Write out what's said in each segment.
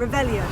Revelio.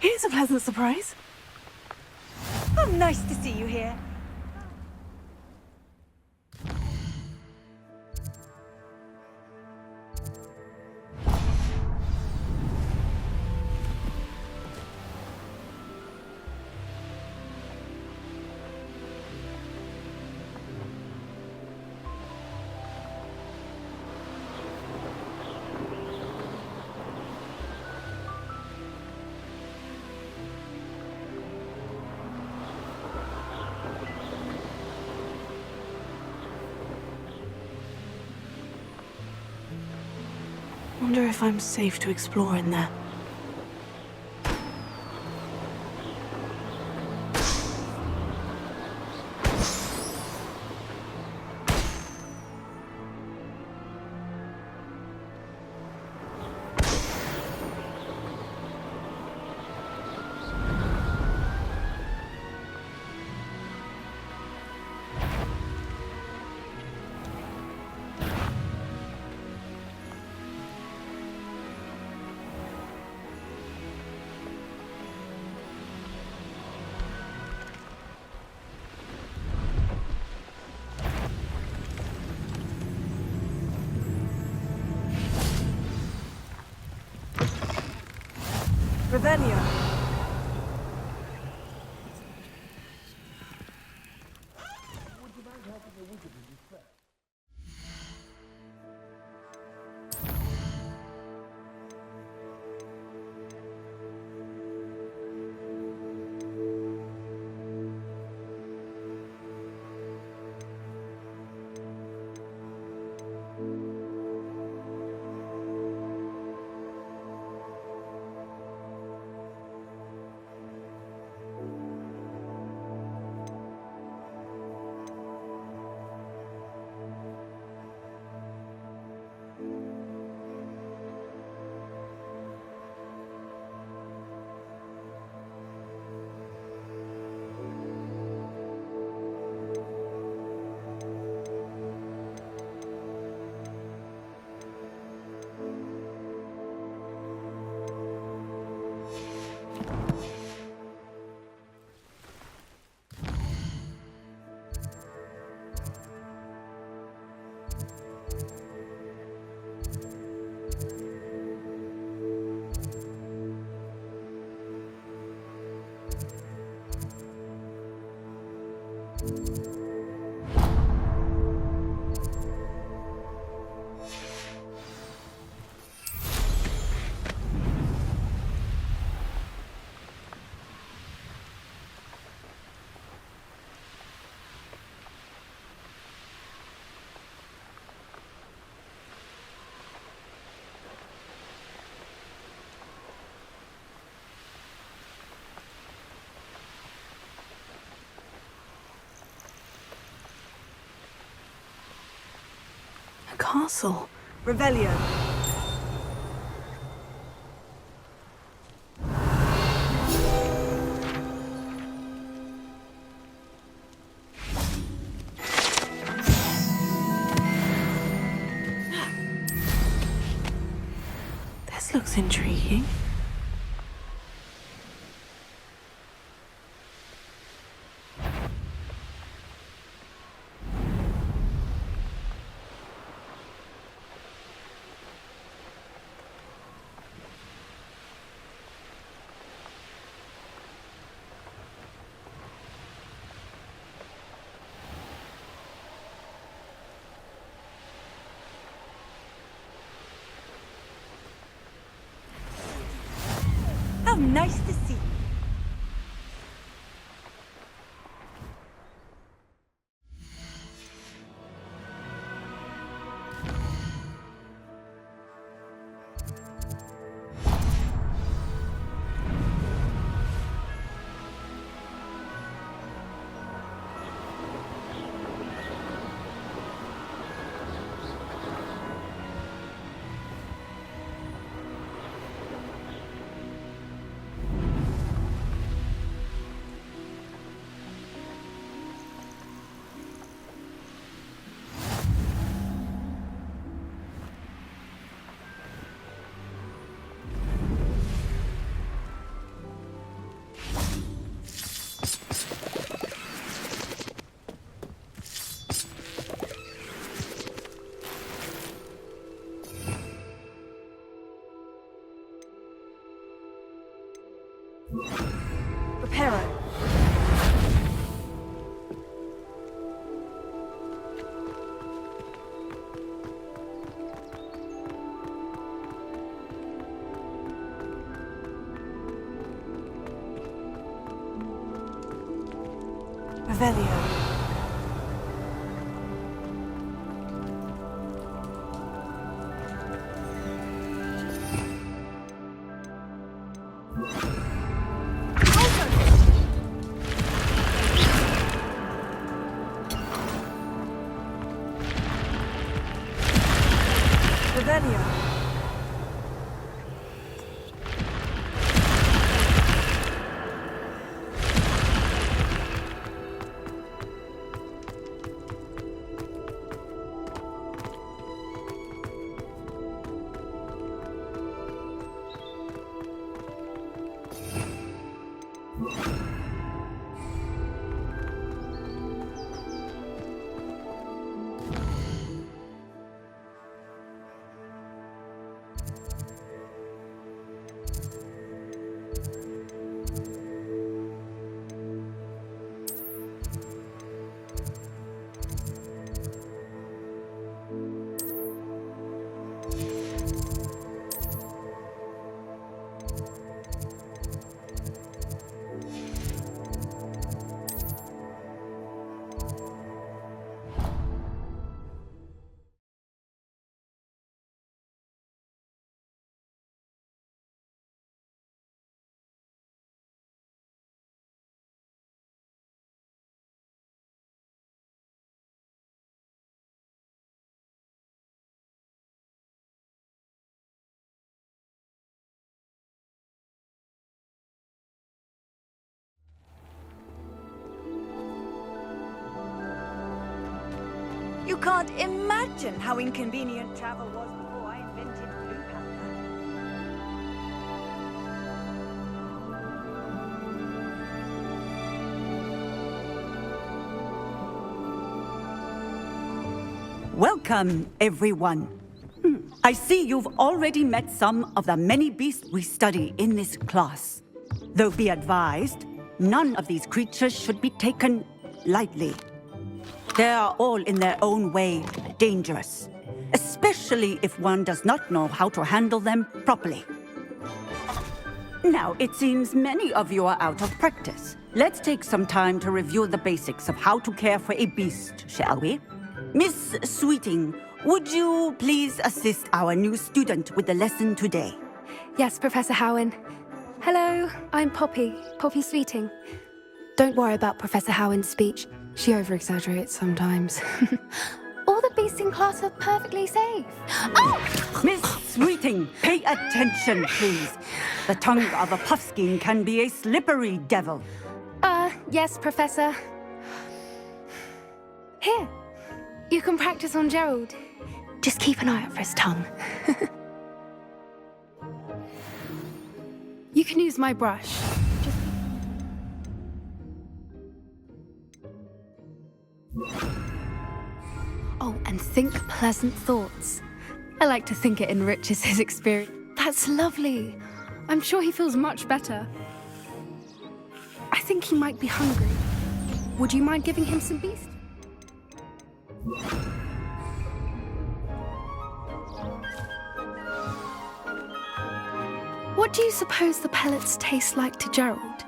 Here's a pleasant surprise. Oh, nice to see you here. Wonder if I'm safe to explore in there. Revelio. castle. Revelio. This looks intriguing. How nice to see you. Reparo. Revelio. Revelio. You can't imagine how inconvenient travel was before I invented Blue Panther. Welcome, everyone. I see you've already met some of the many beasts we study in this class. Though be advised, none of these creatures should be taken lightly. They are all in their own way dangerous, especially if one does not know how to handle them properly. Now, it seems many of you are out of practice. Let's take some time to review the basics of how to care for a beast, shall we? Miss Sweeting, would you please assist our new student with the lesson today? Yes, Professor Howen. Hello, I'm Poppy Sweeting. Don't worry about Professor Howen's speech. She over-exaggerates sometimes. sure the beasts in class are perfectly safe? Oh! Miss Sweeting, pay attention, please. The tongue of a puffskein can be a slippery devil. Yes, Professor. Here, you can practice on Gerald. Just keep an eye out for his tongue. You can use my brush. Oh, and think pleasant thoughts. I like to think it enriches his experience. That's lovely. I'm sure he feels much better. I think he might be hungry. Would you mind giving him some beast? What do you suppose the pellets taste like to Gerald?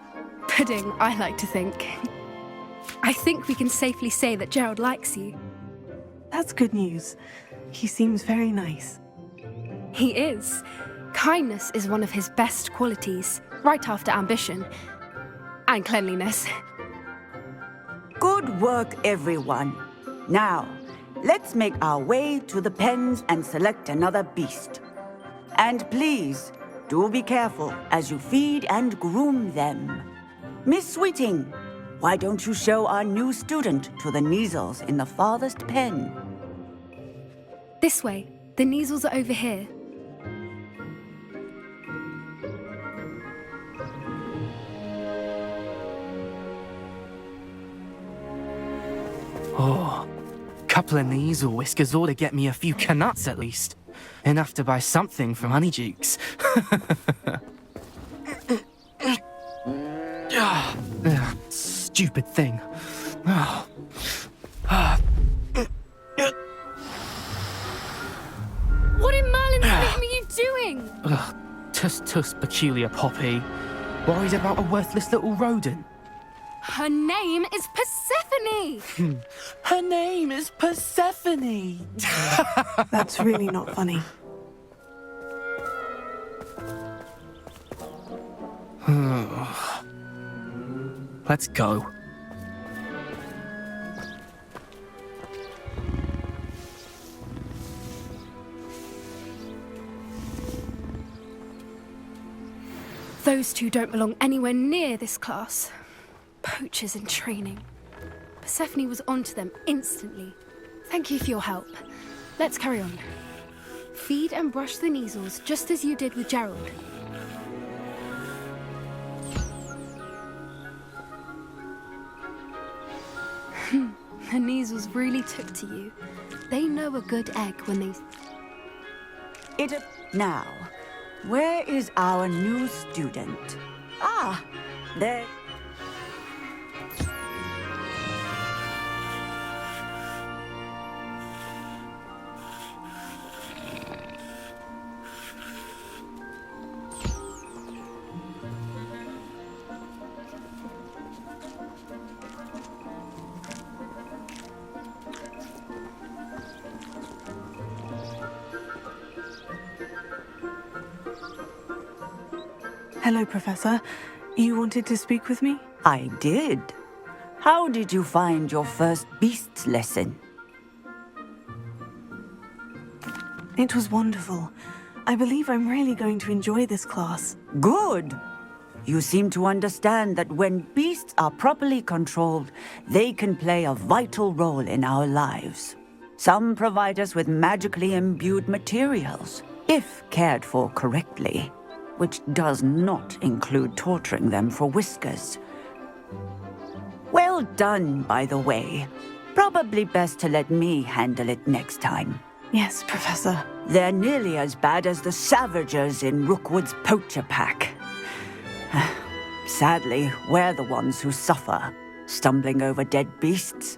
Pudding, I like to think. I think we can safely say that Gerald likes you. That's good news. He seems very nice. He is. Kindness is one of his best qualities, right after ambition. And cleanliness. Good work, everyone. Now, let's make our way to the pens and select another beast. And please, do be careful as you feed and groom them. Miss Sweeting, why don't you show our new student to the Kneazles in the farthest pen? This way. The Kneazles are over here. Oh, couple of Kneazle whiskers ought to get me a few canuts at least. Enough to buy something from Honeydukes. Stupid thing. What in Merlin's name are you doing? Tuss, peculiar Poppy. Worried about a worthless little rodent. Her name is Persephone! Her name is Persephone! That's really not funny. Let's go. Those two don't belong anywhere near this class. Poachers in training. Persephone was onto them instantly. Thank you for your help. Let's carry on. Feed and brush the Kneazles just as you did with Gerald. The Kneazles really took to you. They know a good egg when they... Now, where is our new student? Ah, there... Hello, Professor. You wanted to speak with me? I did. How did you find your first beasts lesson? It was wonderful. I believe I'm really going to enjoy this class. Good. You seem to understand that when beasts are properly controlled, they can play a vital role in our lives. Some provide us with magically imbued materials, if cared for correctly, which does not include torturing them for whiskers. Well done, by the way. Probably best to let me handle it next time. Yes, Professor. They're nearly as bad as the Savagers in Rookwood's poacher pack. Sadly, we're the ones who suffer, stumbling over dead beasts.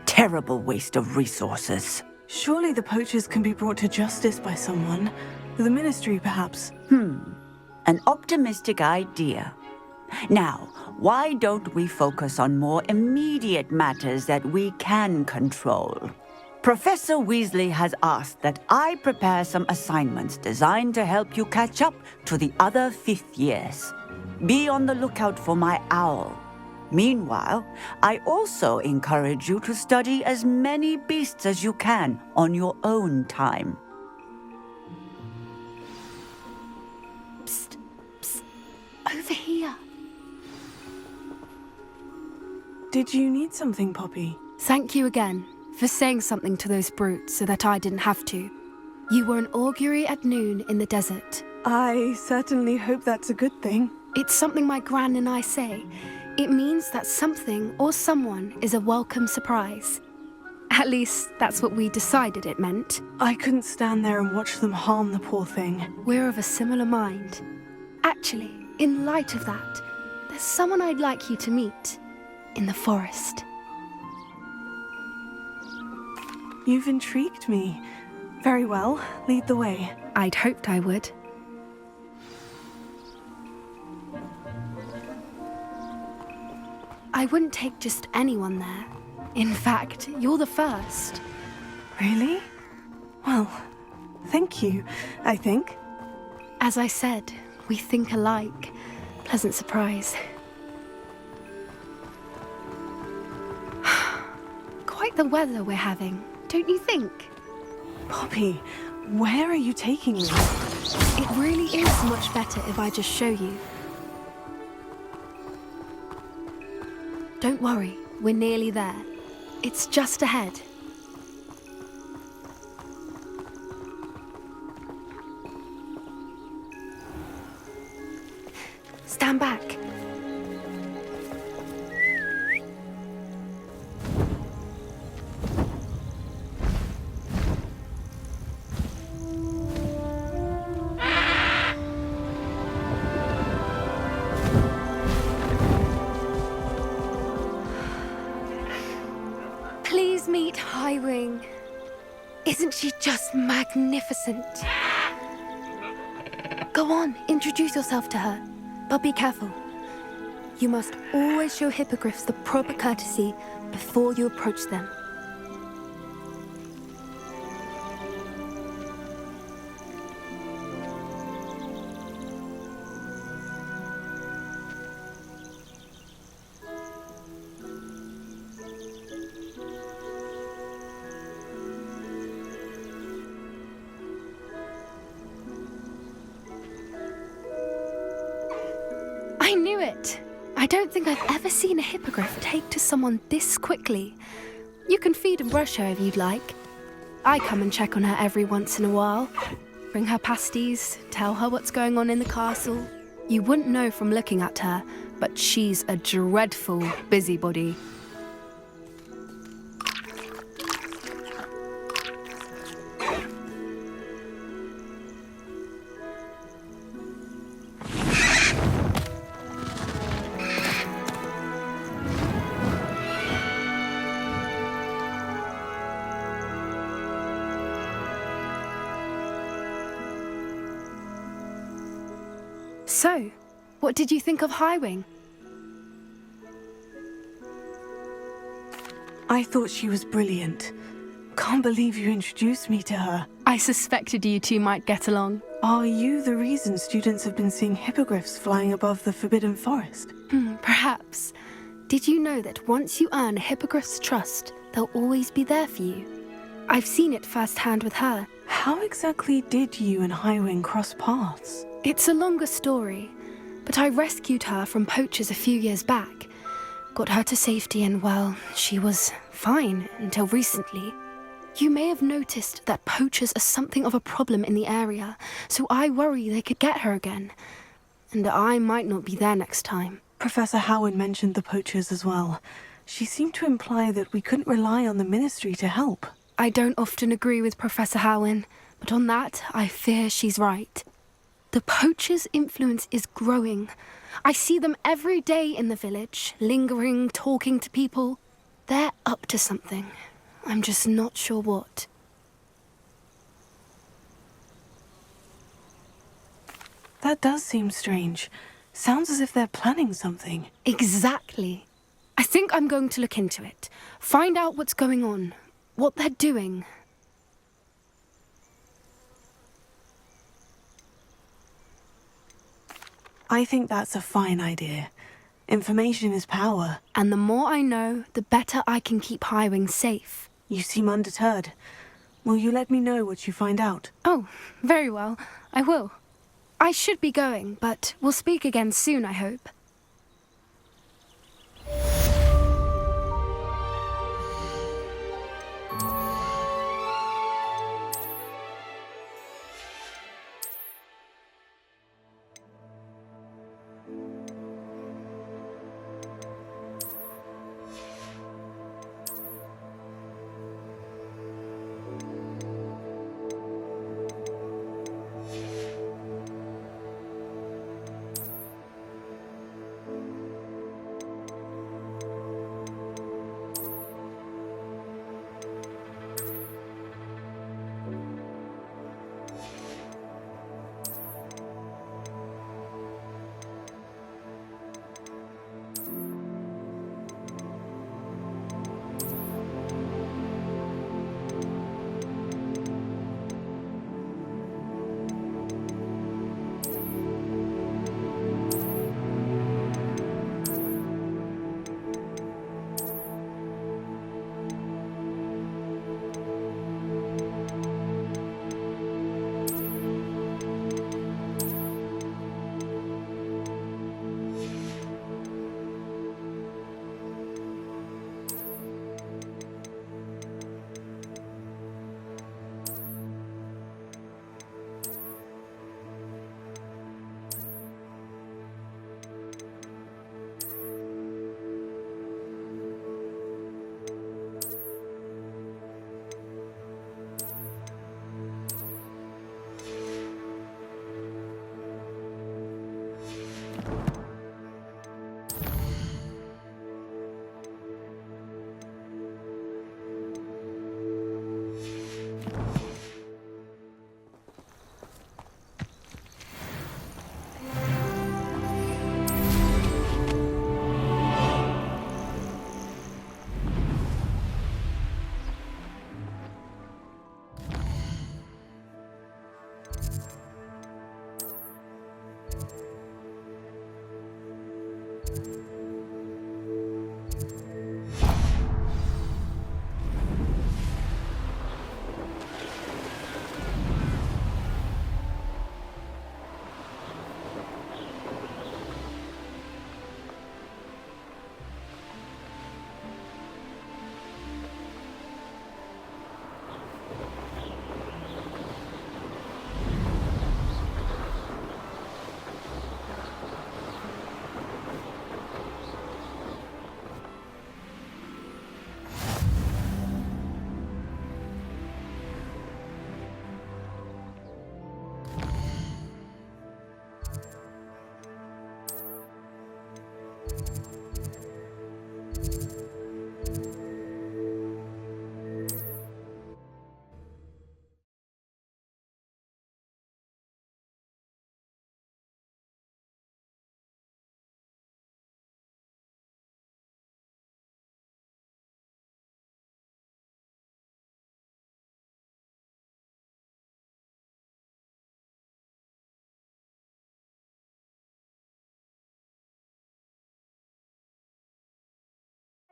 Terrible waste of resources. Surely the poachers can be brought to justice by someone. The Ministry, perhaps. An optimistic idea. Now, why don't we focus on more immediate matters that we can control? Professor Weasley has asked that I prepare some assignments designed to help you catch up to the other fifth years. Be on the lookout for my owl. Meanwhile, I also encourage you to study as many beasts as you can on your own time. Psst, psst, over here. Did you need something, Poppy? Thank you again for saying something to those brutes so that I didn't have to. You were an augury at noon in the desert. I certainly hope that's a good thing. It's something my gran and I say. It means that something or someone is a welcome surprise. At least, that's what we decided it meant. I couldn't stand there and watch them harm the poor thing. We're of a similar mind. Actually, in light of that, there's someone I'd like you to meet. In the forest. You've intrigued me. Very well, lead the way. I'd hoped I would. I wouldn't take just anyone there. In fact, you're the first. Really? Well, thank you, I think. As I said, we think alike. Pleasant surprise. Quite the weather we're having, don't you think? Poppy, where are you taking me? It really is much better if I just show you. Don't worry, we're nearly there. It's just ahead. Stand back. Please meet Highwing. Isn't she just magnificent? Go on, introduce yourself to her. But be careful. You must always show hippogriffs the proper courtesy before you approach them. I knew it! I don't think I've ever seen a hippogriff take to someone this quickly. You can feed and brush her if you'd like. I come and check on her every once in a while. Bring her pasties, tell her what's going on in the castle. You wouldn't know from looking at her, but she's a dreadful busybody. So, what did you think of Highwing? I thought she was brilliant. Can't believe you introduced me to her. I suspected you two might get along. Are you the reason students have been seeing hippogriffs flying above the Forbidden Forest? Perhaps. Did you know that once you earn a hippogriff's trust, they'll always be there for you? I've seen it firsthand with her. How exactly did you and Highwing cross paths? It's a longer story, but I rescued her from poachers a few years back. Got her to safety and, well, she was fine until recently. You may have noticed that poachers are something of a problem in the area, so I worry they could get her again. And I might not be there next time. Professor Howard mentioned the poachers as well. She seemed to imply that we couldn't rely on the ministry to help. I don't often agree with Professor Howin, but on that, I fear she's right. The poachers' influence is growing. I see them every day in the village, lingering, talking to people. They're up to something. I'm just not sure what. That does seem strange. Sounds as if they're planning something. Exactly. I think I'm going to look into it. Find out what's going on, what they're doing. I think that's a fine idea. Information is power. And the more I know, the better I can keep Highwing safe. You seem undeterred. Will you let me know what you find out? Oh, very well. I will. I should be going, but we'll speak again soon, I hope.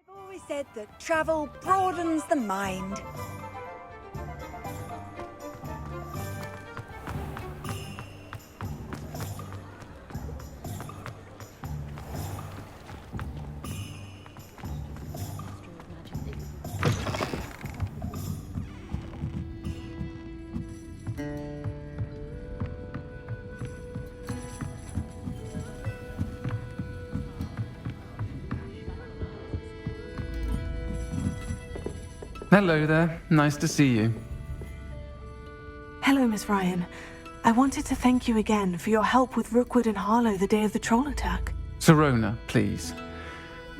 I've always said that travel broadens the mind. Hello there. Nice to see you. Hello, Miss Ryan. I wanted to thank you again for your help with Rookwood and Harlow the day of the troll attack. Serona, please.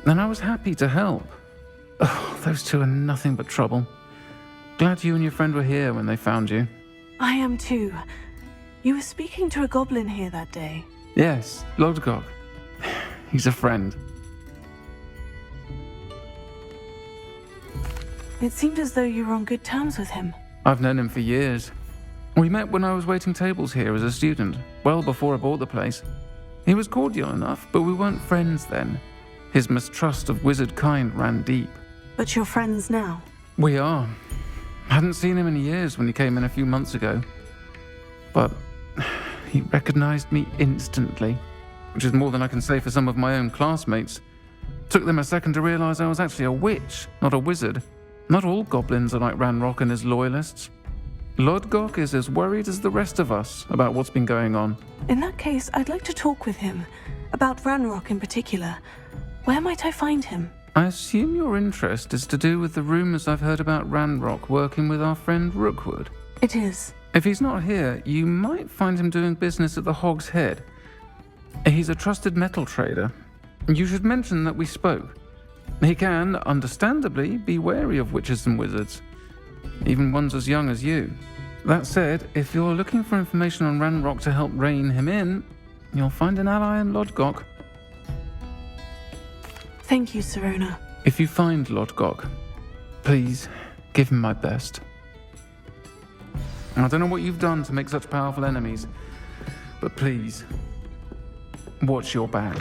And I was happy to help. Oh, those two are nothing but trouble. Glad you and your friend were here when they found you. I am too. You were speaking to a goblin here that day. Yes, Lodgok. He's a friend. It seemed as though you were on good terms with him. I've known him for years. We met when I was waiting tables here as a student, well before I bought the place. He was cordial enough, but we weren't friends then. His mistrust of wizard kind ran deep. But you're friends now. We are. Hadn't seen him in years when he came in a few months ago. But he recognized me instantly, which is more than I can say for some of my own classmates. Took them a second to realize I was actually a witch, not a wizard. Not all goblins are like Ranrock and his loyalists. Lodgok is as worried as the rest of us about what's been going on. In that case, I'd like to talk with him. About Ranrock in particular. Where might I find him? I assume your interest is to do with the rumors I've heard about Ranrock working with our friend Rookwood. It is. If he's not here, you might find him doing business at the Hog's Head. He's a trusted metal trader. You should mention that we spoke. He can, understandably, be wary of witches and wizards, even ones as young as you. That said, if you're looking for information on Ranrock to help rein him in, you'll find an ally in Lodgok. Thank you, Sirona. If you find Lodgok, please give him my best. I don't know what you've done to make such powerful enemies, but please, watch your back.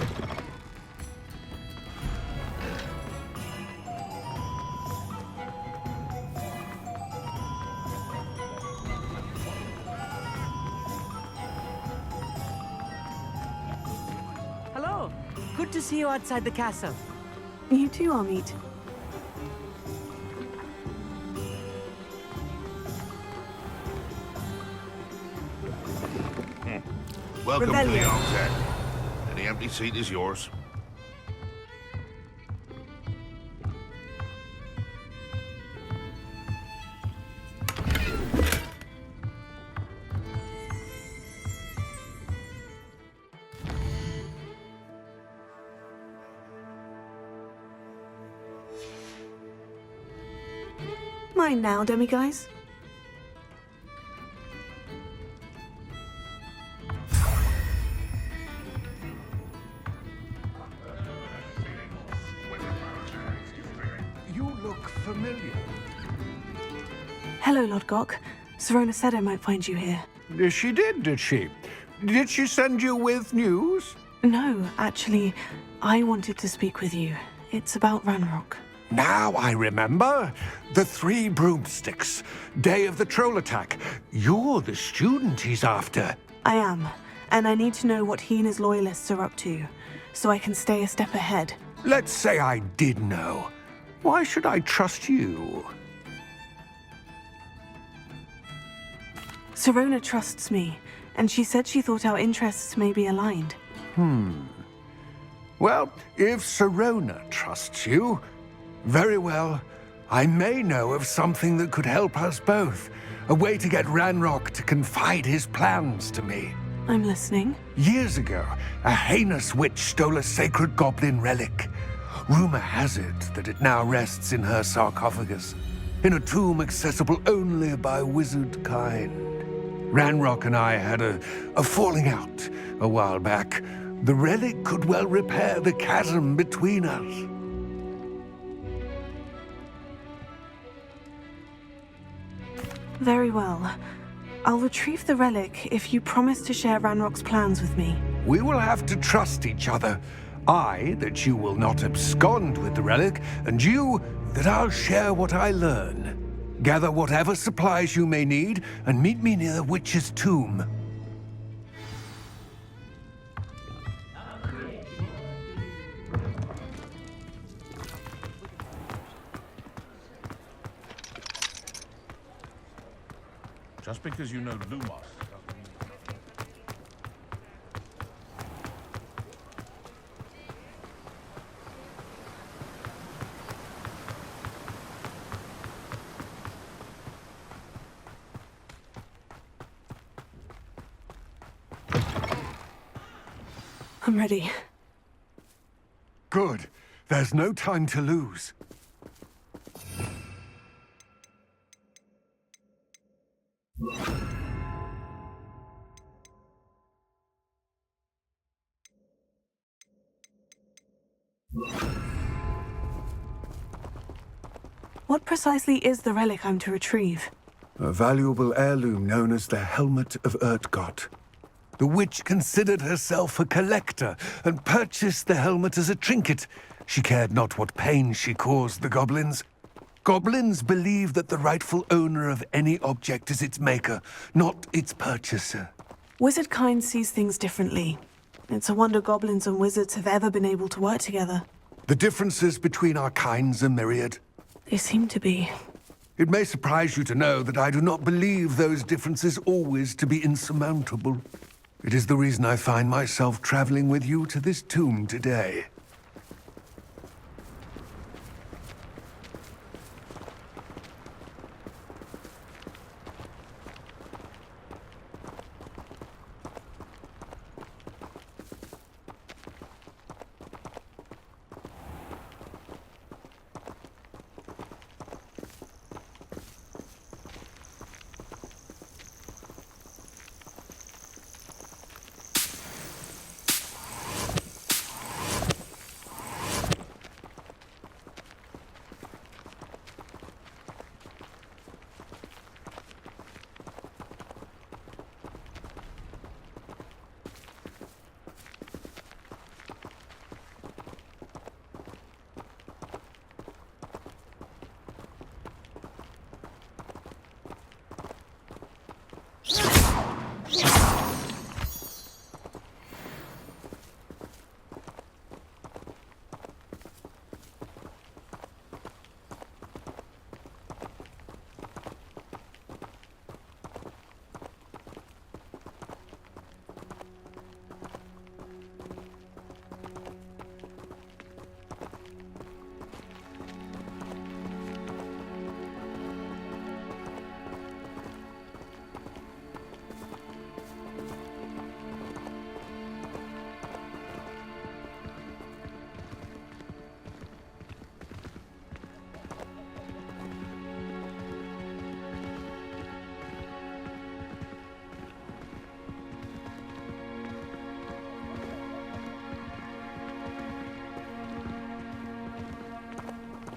Hello. Good to see you outside the castle. You too, Amit. Welcome to the Rebellion. Hog's Head. Any empty seat is yours. Mine now, demiguise. You look familiar. Hello, Lodgok. Sirona said I might find you here. She did she? Did she send you with news? No, actually, I wanted to speak with you. It's about Ranrock. Now I remember. The 3 broomsticks. Day of the troll attack. You're the student he's after. I am, and I need to know what he and his loyalists are up to, so I can stay a step ahead. Let's say I did know. Why should I trust you? Sirona trusts me, and she said she thought our interests may be aligned. Well, if Sirona trusts you, very well. I may know of something that could help us both. A way to get Ranrock to confide his plans to me. I'm listening. Years ago, a heinous witch stole a sacred goblin relic. Rumor has it that it now rests in her sarcophagus, in a tomb accessible only by wizard kind. Ranrock and I had a falling out a while back. The relic could well repair the chasm between us. Very well. I'll retrieve the relic if you promise to share Ranrock's plans with me. We will have to trust each other. I, that you will not abscond with the relic, and you, that I'll share what I learn. Gather whatever supplies you may need, and meet me near the witch's tomb. Just because you know Lumos doesn't mean... I'm ready. Good. There's no time to lose. What precisely is the relic I'm to retrieve? A valuable heirloom known as the Helmet of Urtgot. The witch considered herself a collector and purchased the helmet as a trinket. She cared not what pain she caused the goblins. Goblins believe that the rightful owner of any object is its maker, not its purchaser. Wizard kind sees things differently. It's a wonder goblins and wizards have ever been able to work together. The differences between our kinds are myriad. They seem to be. It may surprise you to know that I do not believe those differences always to be insurmountable. It is the reason I find myself traveling with you to this tomb today.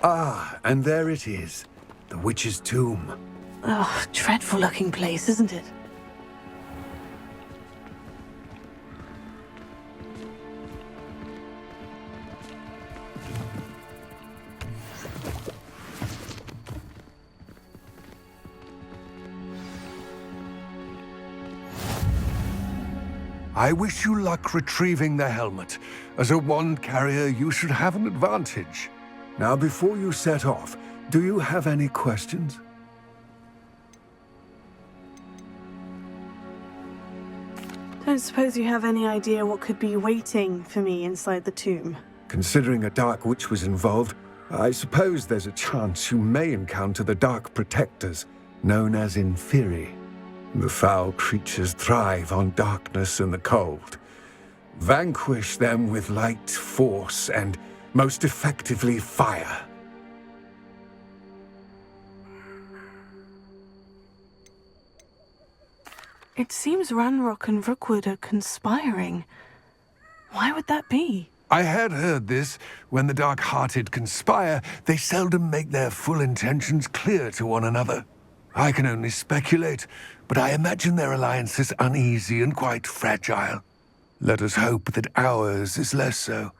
Ah, and there it is. The witch's tomb. Oh, dreadful looking place, isn't it? I wish you luck retrieving the helmet. As a wand carrier, you should have an advantage. Now, before you set off, do you have any questions? Don't suppose you have any idea what could be waiting for me inside the tomb? Considering a dark witch was involved, I suppose there's a chance you may encounter the Dark Protectors, known as Inferi. The foul creatures thrive on darkness and the cold. Vanquish them with light, force, and most effectively fire. It seems Ranrock and Rookwood are conspiring. Why would that be? I had heard this. When the dark-hearted conspire, they seldom make their full intentions clear to one another. I can only speculate, but I imagine their alliance is uneasy and quite fragile. Let us hope that ours is less so.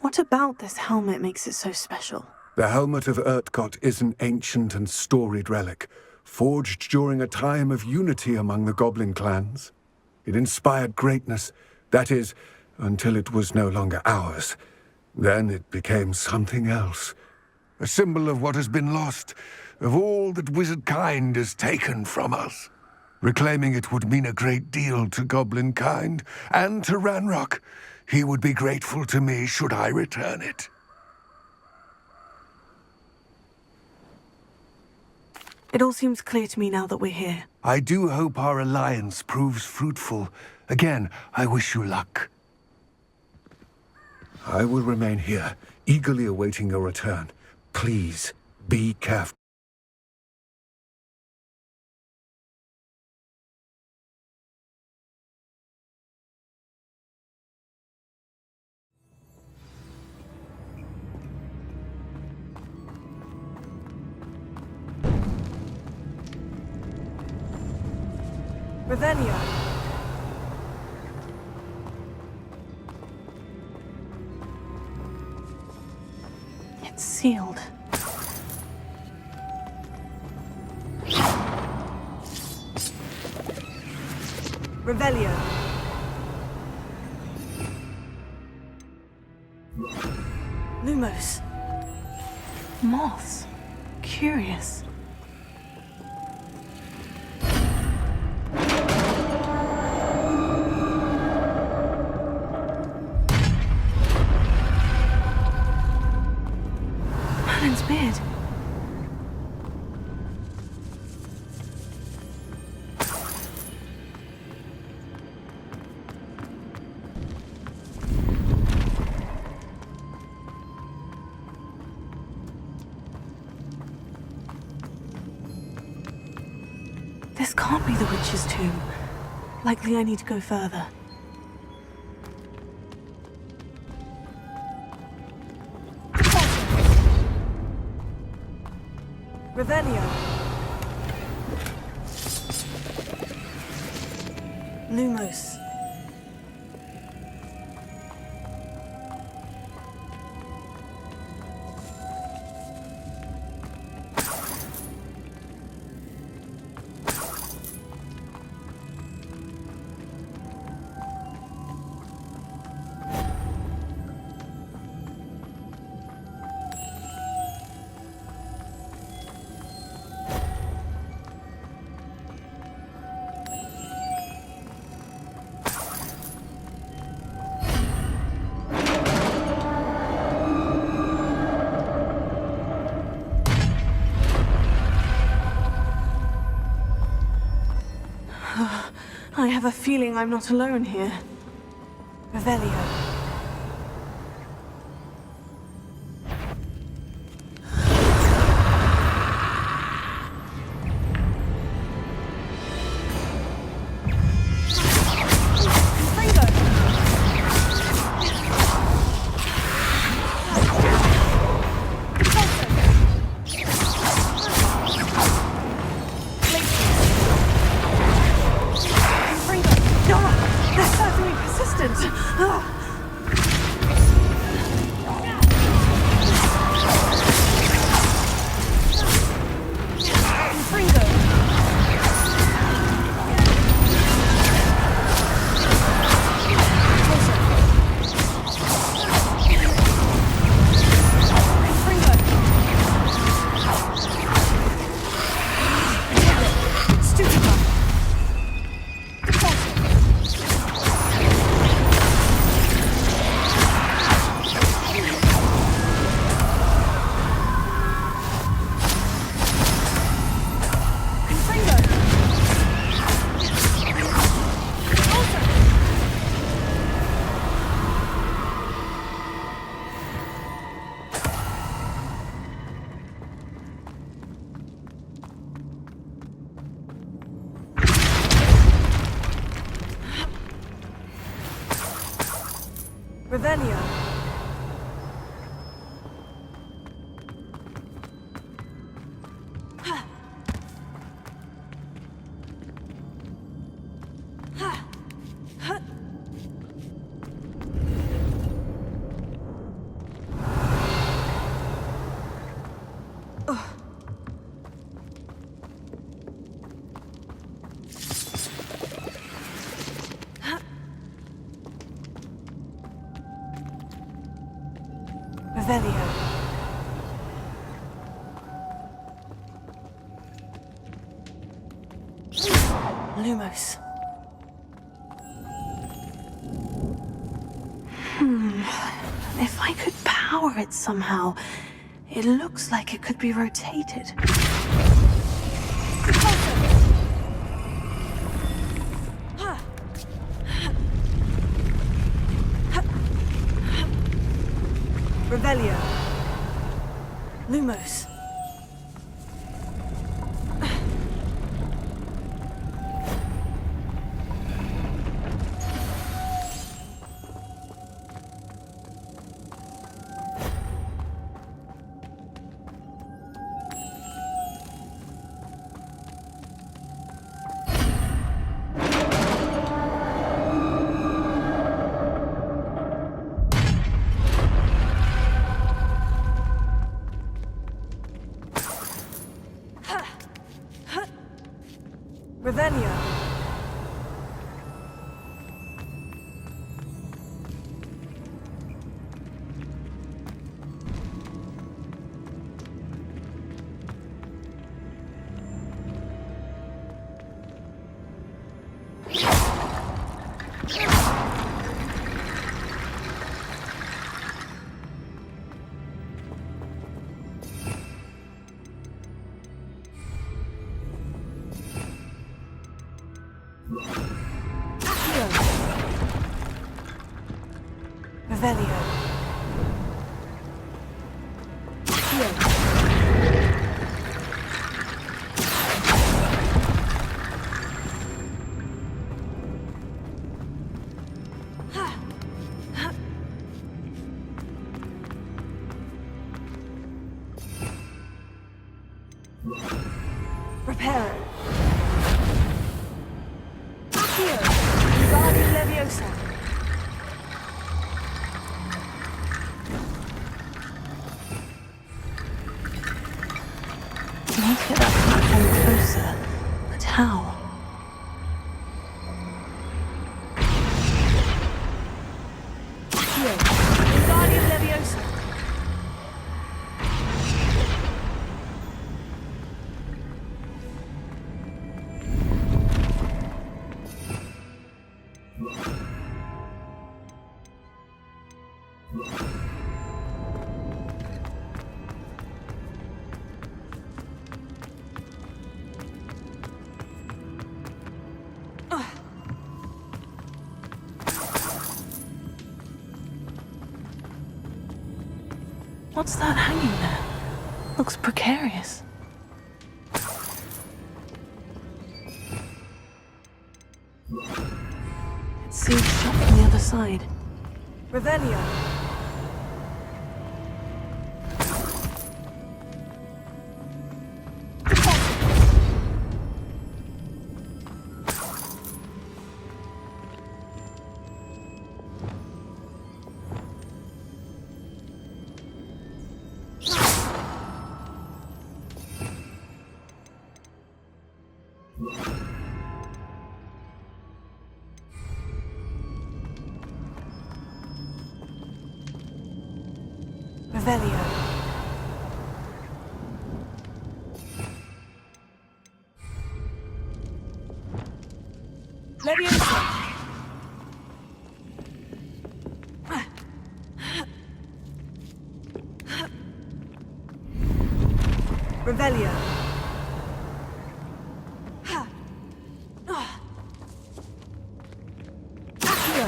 What about this helmet makes it so special? The helmet of Urtkot is an ancient and storied relic, forged during a time of unity among the goblin clans. It inspired greatness, that is, until it was no longer ours. Then it became something else. A symbol of what has been lost, of all that wizard kind has taken from us. Reclaiming it would mean a great deal to goblin kind, and to Ranrock. He would be grateful to me should I return it. It all seems clear to me now that we're here. I do hope our alliance proves fruitful. Again, I wish you luck. I will remain here, eagerly awaiting your return. Please, be careful. Revelio. It's sealed. Revelio. Lumos. Moths. Curious. Merlin's beard. This can't be the witch's tomb. Likely I need to go further. Revelio. Lumos. I have a feeling I'm not alone here. Revelio. Revelio. Revelio. Lumos. If I could power it somehow, it looks like it could be rotated. Revelio. Lumos. Revelio. Revelio. Reparo. Accio. Guardian Leviosa. I need to get that platform closer. But how? Accio. Guardian Leviosa. What's that hanging there? Looks precarious. It's sealed shut from the other side. Revelio. Revelio. Leviosa. Revelio. Accio.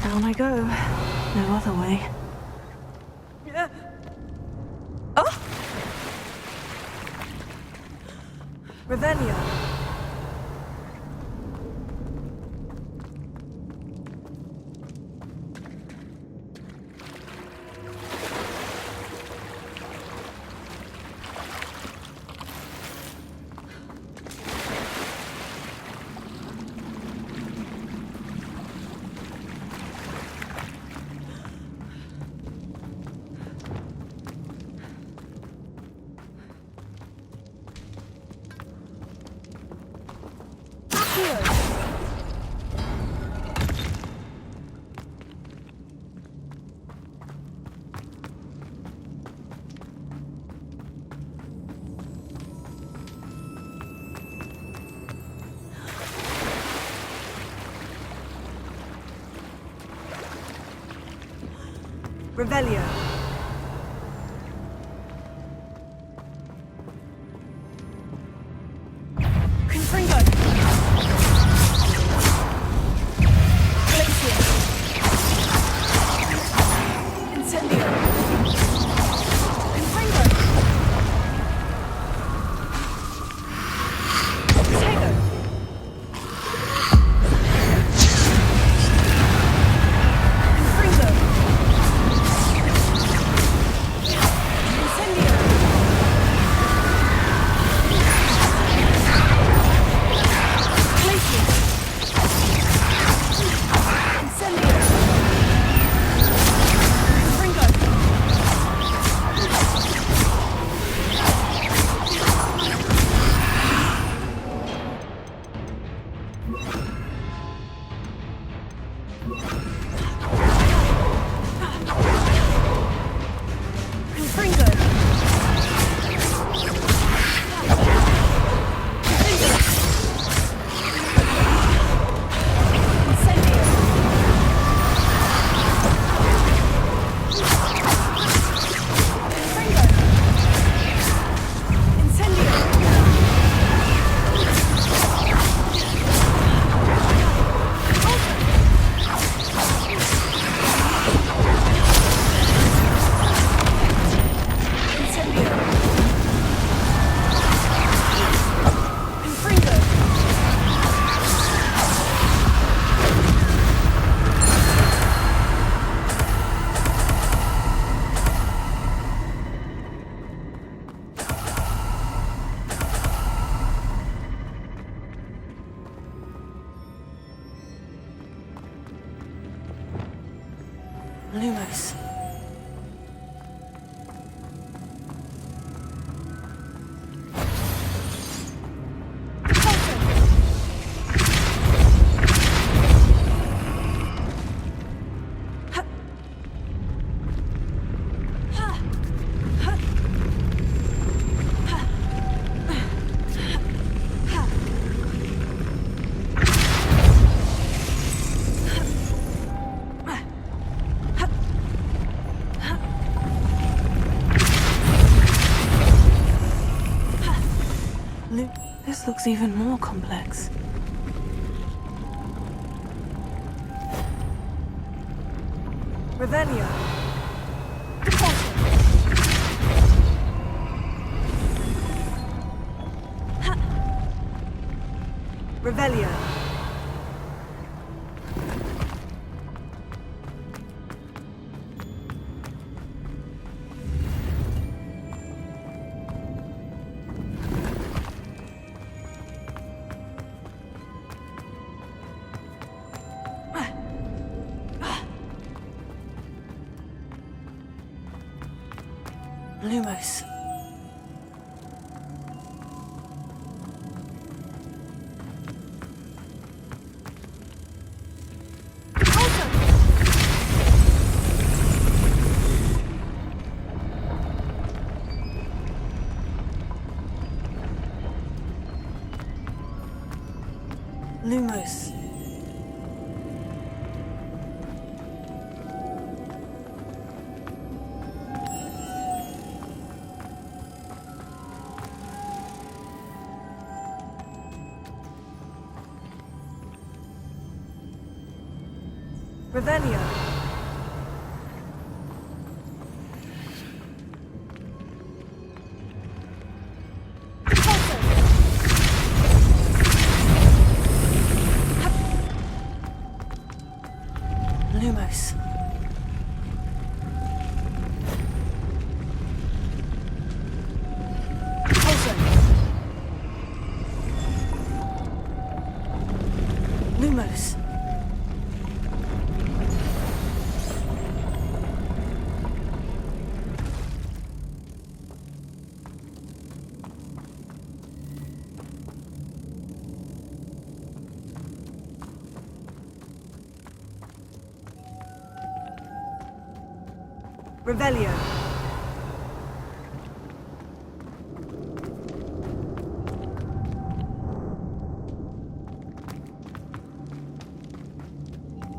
Down I go. No other way. Revelio. Revelio. Confringo. Glacier. Incendio. Confringo. Potato. Confringo. Lumos. This looks even more complex. Revelio. Revelio. Lumos. Lumos. Revelio. Lumos. Lumos. Revelio.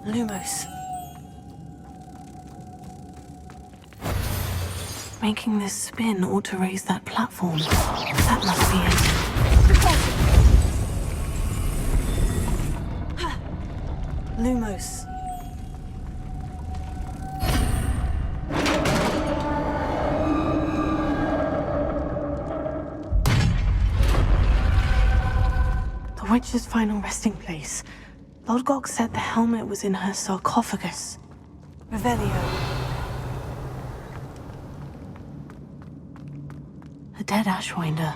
Lumos. Making this spin ought to raise that platform. That must be it. Lumos. The witch's final resting place. Lodgok said the helmet was in her sarcophagus. Revelio. A dead Ashwinder.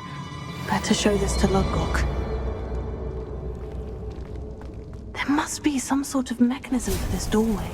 Better show this to Lodgok. There must be some sort of mechanism for this doorway.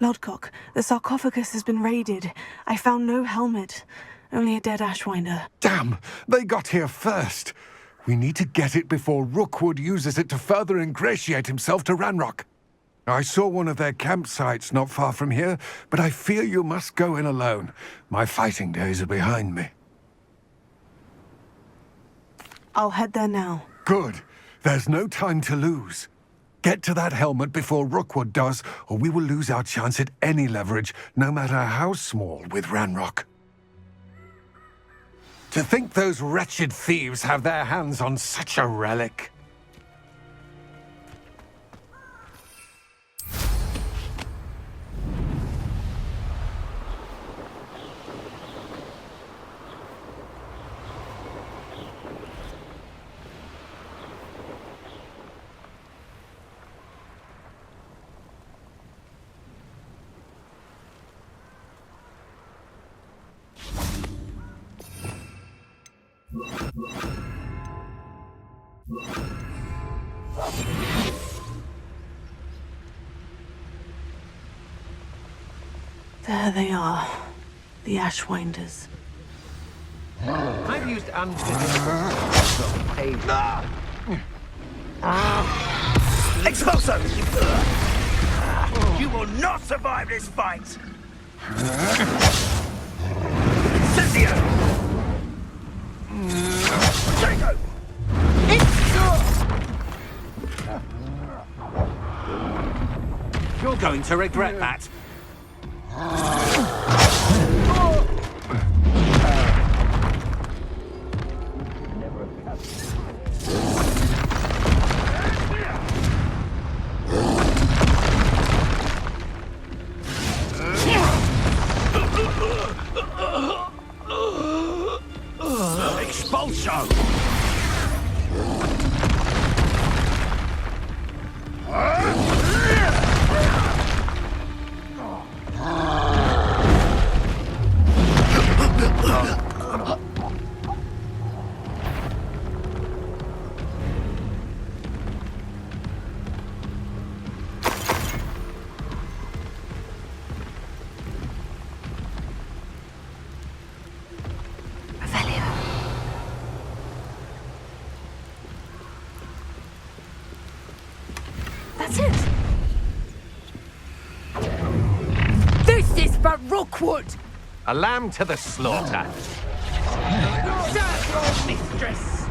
Lodgok, the sarcophagus has been raided. I found no helmet, only a dead Ashwinder. Damn! They got here first. We need to get it before Rookwood uses it to further ingratiate himself to Ranrock. I saw one of their campsites not far from here, but I fear you must go in alone. My fighting days are behind me. I'll head there now. Good. There's no time to lose. Get to that helmet before Rookwood does, or we will lose our chance at any leverage, no matter how small, with Ranrock. To think those wretched thieves have their hands on such a relic. There they are, the Ashwinders. I've used unphysical Expulso! You will not survive this fight! Cynthia! Jacob! You're going to regret that. Expulso! That's it. This is for Rookwood! A lamb to the slaughter. Serve your mistress!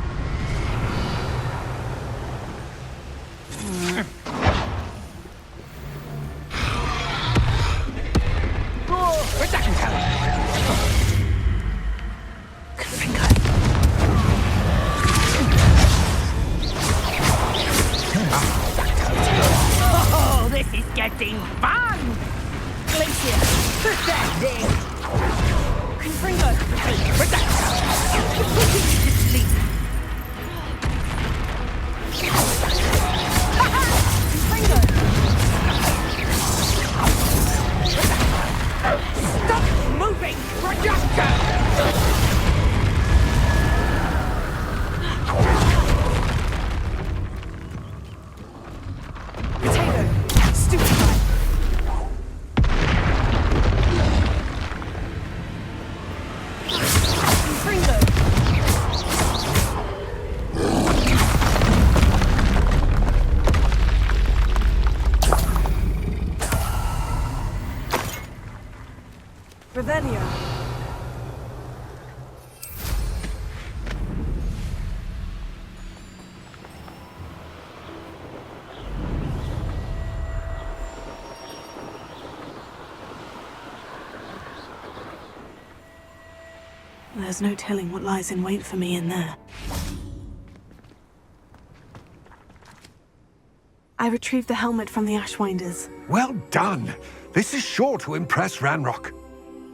Oh, this is getting fun! Glacier, pathetic! Confringo, putting you to sleep! Confringo! Stop moving, projector! Potato, stupefy! Confringo! Revelio. There's no telling what lies in wait for me in there. I retrieved the helmet from the Ashwinders. Well done! This is sure to impress Ranrock.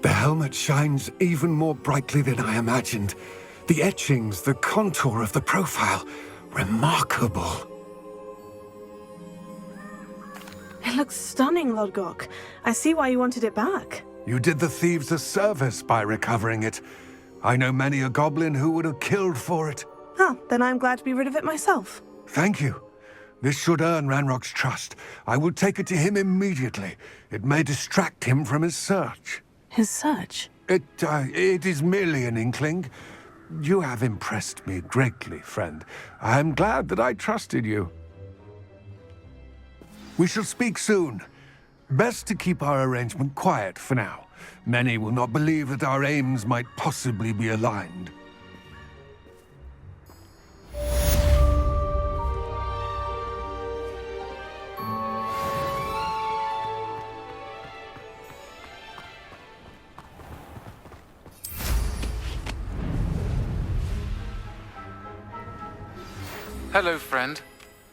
The helmet shines even more brightly than I imagined. The etchings, the contour of the profile. Remarkable. It looks stunning, Lodgok. I see why you wanted it back. You did the thieves a service by recovering it. I know many a goblin who would have killed for it. Huh, then I'm glad to be rid of it myself. Thank you. This should earn Ranrock's trust. I will take it to him immediately. It may distract him from his search. His search? It is merely an inkling. You have impressed me greatly, friend. I am glad that I trusted you. We shall speak soon. Best to keep our arrangement quiet for now. Many will not believe that our aims might possibly be aligned. Hello, friend.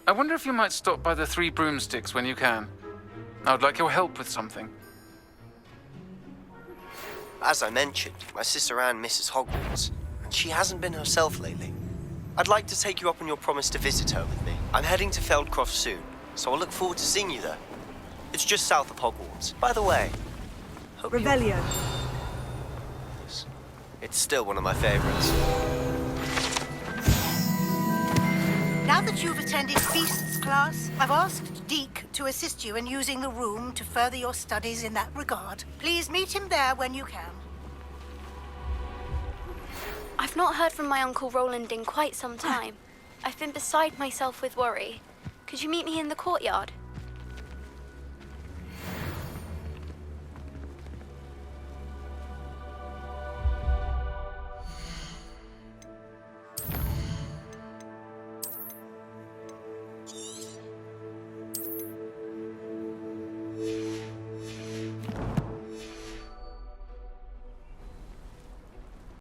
I wonder if you might stop by the Three Broomsticks when you can. I would like your help with something. As I mentioned, my sister Anne misses Hogwarts, and she hasn't been herself lately. I'd like to take you up on your promise to visit her with me. I'm heading to Feldcroft soon, so I'll look forward to seeing you there. It's just south of Hogwarts. By the way, hope Revelio. it's still one of my favorites. Now that you've attended Beasts class, I've asked Deke to assist you in using the room to further your studies in that regard. Please meet him there when you can. I've not heard from my Uncle Roland in quite some time. I've been beside myself with worry. Could you meet me in the courtyard?